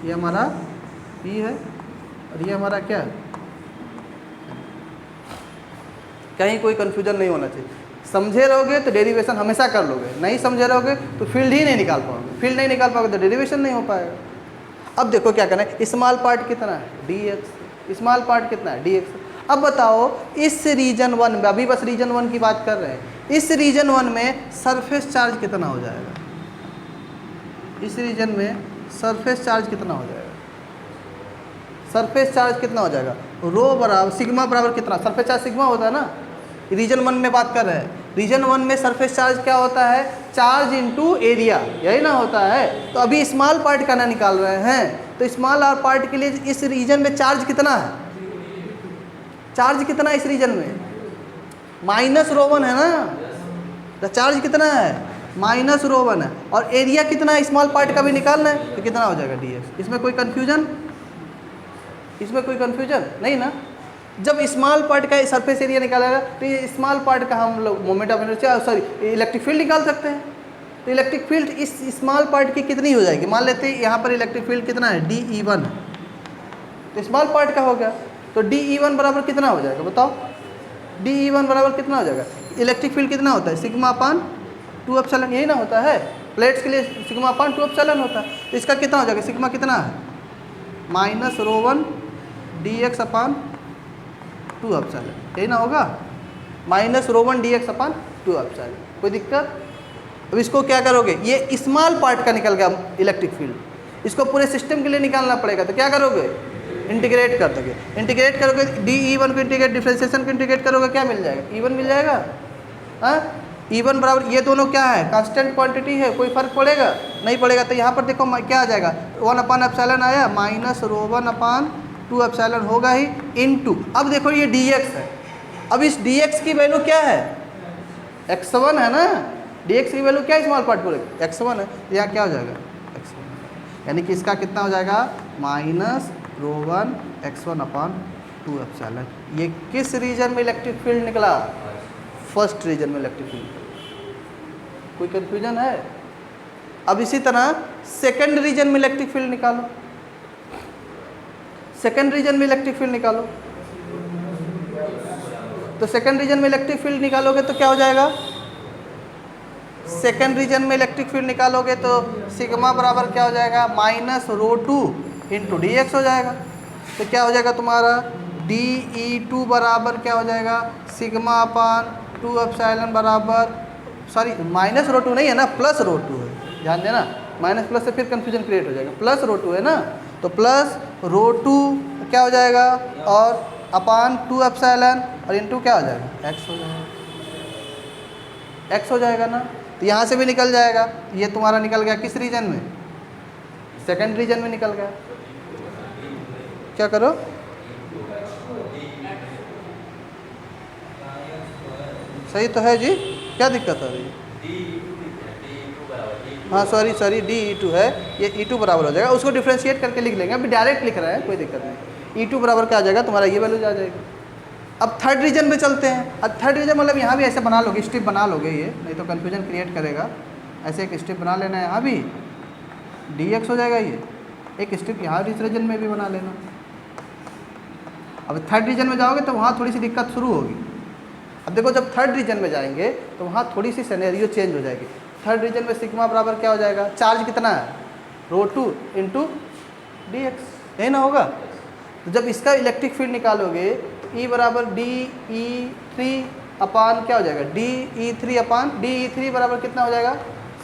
ये हमारा p है, और ये हमारा क्या है, कहीं कोई कन्फ्यूजन नहीं होना चाहिए। समझे रहोगे तो डेरिवेशन हमेशा कर लोगे, नहीं समझे रहोगे तो फील्ड ही नहीं निकाल पाओगे, फील्ड नहीं निकाल पाओगे तो डेरिवेशन नहीं हो पाएगा। अब देखो क्या करना है, स्मॉल पार्ट कितना है, dx, स्मॉल पार्ट कितना है, dx। अब बताओ इस रीजन 1 में, अभी बस रीजन 1 की बात कर रहे हैं, इस रीजन 1 में सरफेस चार्ज कितना हो जाएगा, इस रीजन में सरफेस चार्ज कितना हो जाएगा, सरफेस चार्ज कितना हो जाएगा, रो बराबर सिग्मा बराबर कितना, सरफेस चार्ज सिग्मा होता है ना, रीजन 1 में बात कर रहे हैं, रीजन 1 में सरफेस चार्ज क्या होता है, चार्ज इनटू एरिया, यही ना होता है। तो अभी स्मॉल पार्ट का ना निकाल रहे हैं, तो स्मॉल पार्ट के लिए इस रीजन में चार्ज कितना है, चार्ज कितना है इस रीजन में, -ρ1 है ना, तो चार्ज कितना है, -ρ1 है, और एरिया कितना है स्मॉल पार्ट का भी निकालना है, तो कितना हो जाएगा dx। इसमें कोई कन्फ्यूजन, इसमें कोई कन्फ्यूजन नहीं ना। जब स्मॉल पार्ट का सरफेस एरिया निकालेगा तो ये स्मॉल पार्ट का हम लोग moment of inertia, sorry electric field निकाल सकते हैं। तो इलेक्ट्रिक फील्ड इस स्मॉल पार्ट की कितनी हो जाएगी, मान लेते हैं यहाँ पर इलेक्ट्रिक फील्ड कितना है, dE1, तो स्मॉल पार्ट का हो गया, तो dE1 बराबर कितना हो जाएगा बताओ, dE1 बराबर कितना हो जाएगा, इलेक्ट्रिक फील्ड कितना होता है, सिग्मा अपान 2 एप्सिलॉन, यही ना होता है, प्लेट्स के लिए सिग्मा अपान 2 एप्सिलॉन होता है। तो इसका कितना हो जाएगा, सिग्मा कितना है, -ρ1 dx अपान 2 एप्सिलॉन, यही ना होगा, -ρ1 dx अपान 2 एप्सिलॉन। कोई दिक्कत। अब इसको क्या करोगे, ये स्मॉल पार्ट का निकल गया इलेक्ट्रिक फील्ड, इसको पूरे सिस्टम के लिए निकालना पड़ेगा, तो क्या करोगे, इंटीग्रेट कर दोगे, इंटीग्रेट करोगे dE1 को इंटीग्रेट, डिफरेंशिएशन को इंटीग्रेट करोगे, क्या मिल जाएगा, E1 मिल जाएगा। हाँ, E1 बराबर, ये दोनों क्या है, कांस्टेंट क्वांटिटी है, कोई फर्क पड़ेगा नहीं पड़ेगा। तो यहाँ पर देखो क्या आ जाएगा, 1 अपान एप्सिलॉन आया, -ρ1 अपान 2 एप्सिलॉन होगा ही, इनटू, अब देखो ये dx है, अब इस dx की वैल्यू क्या है, x1 है ना, dx की वैल्यू क्या है स्मॉल पार्ट पूरे, x1 है, तो यहाँ क्या हो जाएगा, x1, यानी कि इसका कितना हो जाएगा, -ρ1 x1 अपान 2 एप्सिलॉन। ये किस रीजन में इलेक्ट्रिक फील्ड निकला, फर्स्ट रीजन में इलेक्ट्रिक फील्ड। कोई कंफ्यूजन है। अब इसी तरह सेकंड रीजन में इलेक्ट्रिक फील्ड निकालो, सेकंड रीजन में इलेक्ट्रिक फील्ड निकालो, तो सेकंड रीजन में इलेक्ट्रिक फील्ड निकालोगे तो क्या हो जाएगा, सेकंड रीजन में इलेक्ट्रिक फील्ड निकालोगे तो सिग्मा बराबर क्या हो जाएगा, -ρ2 इंटू dx हो जाएगा। तो क्या हो जाएगा तुम्हारा, dE2 बराबर क्या हो जाएगा, सिग्मा अपान 2 एप्सिलॉन बराबर, सॉरी -ρ2 नहीं है ना, +ρ2 है, ध्यान देना, माइनस प्लस से फिर कन्फ्यूजन क्रिएट हो जाएगा, +ρ2 है ना, तो +ρ2 क्या हो जाएगा, और अपान 2 एप्सिलॉन, और इंटू क्या हो जाएगा, x हो जाएगा, x हो जाएगा ना। तो यहाँ से भी निकल जाएगा, ये तुम्हारा निकल गया किस रीजन में, सेकंड रीजन में निकल गया। क्या करो, सही तो है जी, क्या दिक्कत है रही, हाँ सॉरी dE2 है, ये E2 बराबर हो जाएगा, उसको डिफ्रेंशिएट करके लिख लेंगे, अभी डायरेक्ट लिख रहे हैं कोई दिक्कत नहीं। E2 बराबर क्या आ जाएगा तुम्हारा, ये वैल्यू आ जाएगी। अब थर्ड रीजन में चलते हैं। अब थर्ड रीजन मतलब यहाँ भी ऐसे बना लोगे, स्टेप बना लोगे, ये नहीं तो कन्फ्यूजन क्रिएट करेगा, ऐसे एक स्टेप बना लेना है, यहाँ भी dx हो जाएगा, ये एक स्टेप यहाँ इस रीजन में भी बना लेना। अब थर्ड रीजन में जाओगे तो वहाँ थोड़ी सी दिक्कत शुरू होगी। अब देखो जब थर्ड रीजन में जाएंगे तो वहाँ थोड़ी सी सिनेरियो चेंज हो जाएगी। थर्ड रीजन में सिग्मा बराबर क्या हो जाएगा, चार्ज कितना है, ρ2 इंटू dx, यही ना होगा। तो जब इसका इलेक्ट्रिक फील्ड निकालोगे E बराबर dE3 अपान क्या हो जाएगा, dE3 अपान dE3 बराबर कितना हो जाएगा,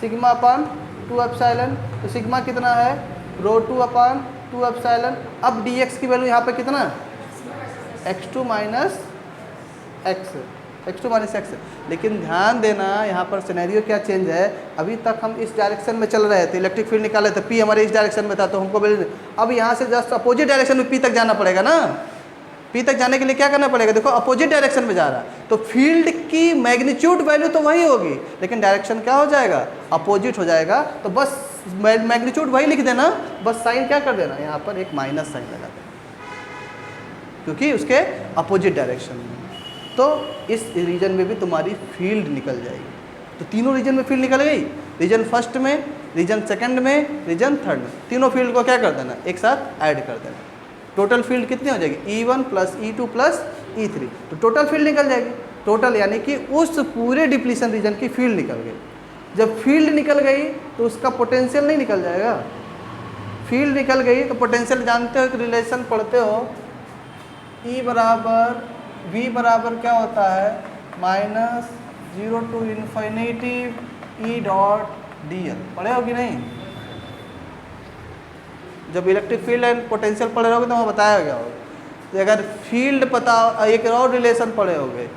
सिग्मा अपान 2 एप्सिलॉन। तो सिग्मा कितना है, ρ2 अपान 2 एप्सिलॉन। अब dx की वैल्यू यहाँ पे कितना, x2 minus x, x2 minus x। लेकिन ध्यान देना यहाँ पर सिनेरियो क्या चेंज है, अभी तक हम इस डायरेक्शन में चल रहे थे, इलेक्ट्रिक फील्ड निकाले थे, P हमारे इस डायरेक्शन में था तो हमको अब यहाँ से जस्ट अपोजिट डायरेक्शन में P तक जाना पड़ेगा ना। P तक जाने के लिए क्या करना पड़ेगा, देखो अपोजिट डायरेक्शन में जा रहा है तो फील्ड की मैग्नीट्यूड वैल्यू तो वही होगी लेकिन डायरेक्शन क्या हो जाएगा, अपोजिट हो जाएगा। तो बस मैग्नीट्यूड वही लिख देना, बस साइन क्या कर देना, यहाँ पर एक माइनस साइन लगा देना क्योंकि उसके अपोजिट डायरेक्शन में। तो इस रीजन में भी तुम्हारी फील्ड निकल जाएगी। तो तीनों रीजन में फील्ड निकल गई, रीजन फर्स्ट में, रीजन सेकंड में, रीजन थर्ड में, तीनों फील्ड को क्या कर देना, एक साथ ऐड कर देना। टोटल फील्ड कितनी हो जाएगी, E1 plus E2 plus E3, तो टोटल फील्ड निकल जाएगी। टोटल यानी कि उस पूरे डिप्लीशन रीजन की फील्ड निकल गई। जब फील्ड निकल गई तो उसका पोटेंशियल नहीं निकल जाएगा। फील्ड निकल गई तो पोटेंशियल जानते हो, एक रिलेशन पढ़ते हो, E बराबर V बराबर क्या होता है, -0 to infinity E dot dl। पढ़े हो कि नहीं, जब इलेक्ट्रिक फील्ड एंड पोटेंशियल पढ़े रहोगे तो मैं बताया गया होगा। तो अगर फील्ड पता, एक और रिलेशन पढ़े होगे,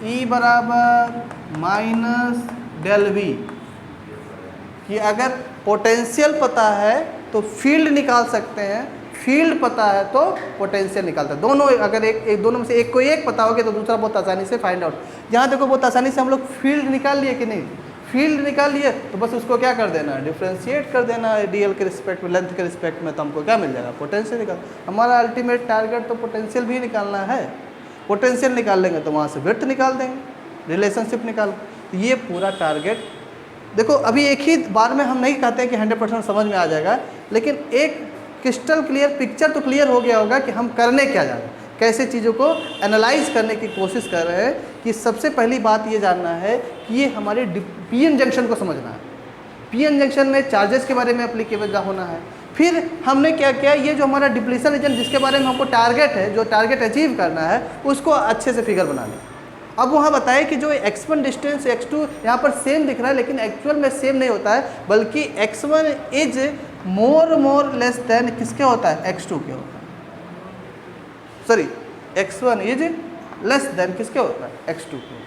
E बराबर -del V, कि अगर पोटेंशियल पता है तो फील्ड निकाल सकते हैं, फील्ड पता है तो पोटेंशियल निकालता है। दोनों अगर एक दोनों में से एक कोई एक पता होगा तो दूसरा बहुत आसानी से फाइंड आउट। यहाँ देखो बहुत आसानी से हम लोग फील्ड निकाल लिए कि नहीं, फील्ड निकाल लिए तो बस उसको क्या कर देना, डिफ्रेंशिएट कर देना dl के रिस्पेक्ट में, लेंथ के रिस्पेक्ट में, तो हमको क्या मिल जाएगा, पोटेंशियल निकाल। हमारा अल्टीमेट टारगेट तो पोटेंशियल भी निकालना है। पोटेंशियल निकाल लेंगे तो वहाँ से विड्थ निकाल देंगे, रिलेशनशिप निकाल। तो ये पूरा टारगेट देखो, अभी एक ही बार में हम नहीं कहते हैं कि 100% समझ में आ जाएगा, लेकिन एक क्रिस्टल क्लियर पिक्चर तो क्लियर हो गया होगा कि हम करने क्या जा रहे हैं, कैसे चीज़ों को एनालाइज करने की कोशिश कर रहे हैं। कि सबसे पहली बात ये जानना है कि ये हमारे पीएन जंक्शन को समझना है। पीएन जंक्शन में चार्जेस के बारे में एप्लीकेबल होना है। फिर हमने क्या किया, ये जो हमारा डिप्लीशन रीजन जिसके बारे में हमको टारगेट है, जो टारगेट अचीव करना है, उसको अच्छे से फिगर बना लें। अब वहाँ बताए कि जो x1 डिस्टेंस x2 यहाँ पर सेम दिख रहा है लेकिन एक्चुअल में सेम नहीं होता है, बल्कि x1 is more less than किसके होता है, x2 के होता है। Sorry, x1 is less than किसके होता है, x2 के।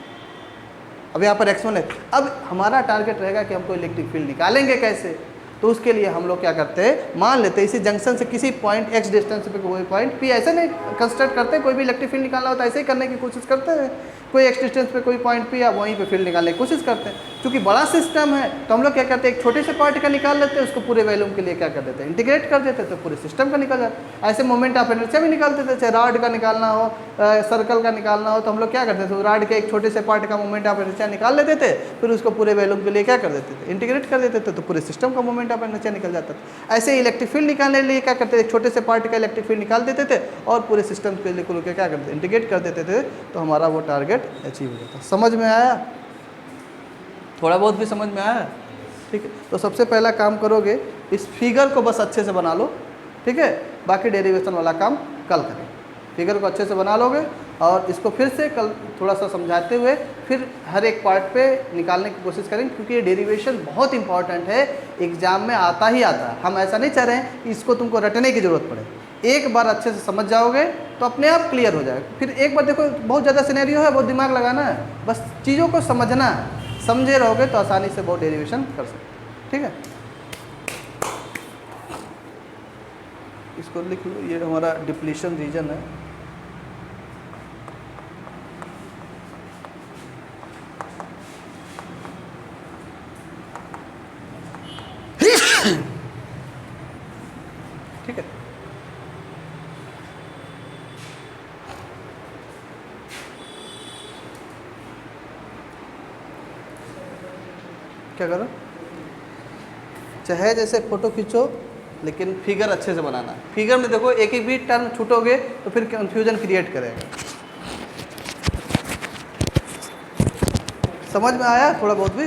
अब यहाँ पर x1 है। अब हमारा टारगेट रहेगा कि हमको इलेक्ट्रिक फील्ड निकालेंगे कैसे, तो उसके लिए हम लोग क्या करते हैं, मान लेते हैं इसी जंक्शन से किसी पॉइंट x डिस्टेंस पे कोई पॉइंट P, ऐसे नहीं कंस्ट्रक्ट करते हैं। कोई भी इलेक्ट्रिक फील्ड निकालना होता है ऐसे ही करने की कोशिश करते हैं। कोई x डिस्टेंस पे कोई पॉइंट P, आप वहीं पे फील्ड निकालने की कोशिश करते हैं। क्योंकि बड़ा सिस्टम है तो हम लोग क्या करते हैं, एक छोटे से पार्ट का निकाल लेते हैं, उसको पूरे वैल्यूम के लिए क्या कर देते हैं, इंटीग्रेट कर देते हैं, तो पूरे सिस्टम का निकल जाता है। ऐसे मोमेंट ऑफ इनर्शिया भी निकालते थे, चाहे रॉड का निकालना हो, सर्कल का निकालना हो, तो हम लोग क्या करते थे, रॉड के एक छोटे से पार्ट का मोमेंट ऑफ इनर्शिया निकाल लेते थे, फिर उसको पूरे वैल्यूम के लिए क्या कर देते थे, इंटीग्रेट कर देते थे, तो पूरे सिस्टम का मोमेंट ऑफ इनर्शिया निकल जाता था। ऐसे इलेक्ट्रिक फील्ड निकालने के लिए क्या करते थे, छोटे से पार्ट का इलेक्ट्रिक फील्ड निकाल देते थे और पूरे सिस्टम के लिए क्या करते थे, इंटीग्रेट कर देते थे, तो हमारा वो टारगेट अचीव हो जाता। समझ में आया, थोड़ा बहुत भी समझ में आया, ठीक है। तो सबसे पहला काम करोगे, इस फिगर को बस अच्छे से बना लो, ठीक है। बाकी डेरिवेशन वाला काम कल करें। फिगर को अच्छे से बना लोगे और इसको फिर से कल थोड़ा सा समझाते हुए फिर हर एक पार्ट पे निकालने की कोशिश करेंगे, क्योंकि ये डेरिवेशन बहुत इंपॉर्टेंट है, एग्जाम में आता ही आता है। हम ऐसा नहीं चाह रहे हैं कि इसको तुमको रटने की ज़रूरत पड़े। एक बार अच्छे से समझ जाओगे तो अपने आप क्लियर हो जाएगा। फिर एक बार देखो, बहुत ज़्यादा सिनेरियो है, बहुत दिमाग लगाना है, बस चीज़ों को समझना है। समझे रहोगे तो आसानी से बहुत डेरिवेशन कर सकते, ठीक है। इसको लिख लो, ये हमारा डिप्लीशन रीजन है। ठीक है, क्या करो, चाहे जैसे फोटो खींचो लेकिन फिगर अच्छे से बनाना है। फिगर में देखो एक एक भी टर्म छूटोगे तो फिर कंफ्यूजन क्रिएट करेगा। समझ में आया थोड़ा बहुत भी?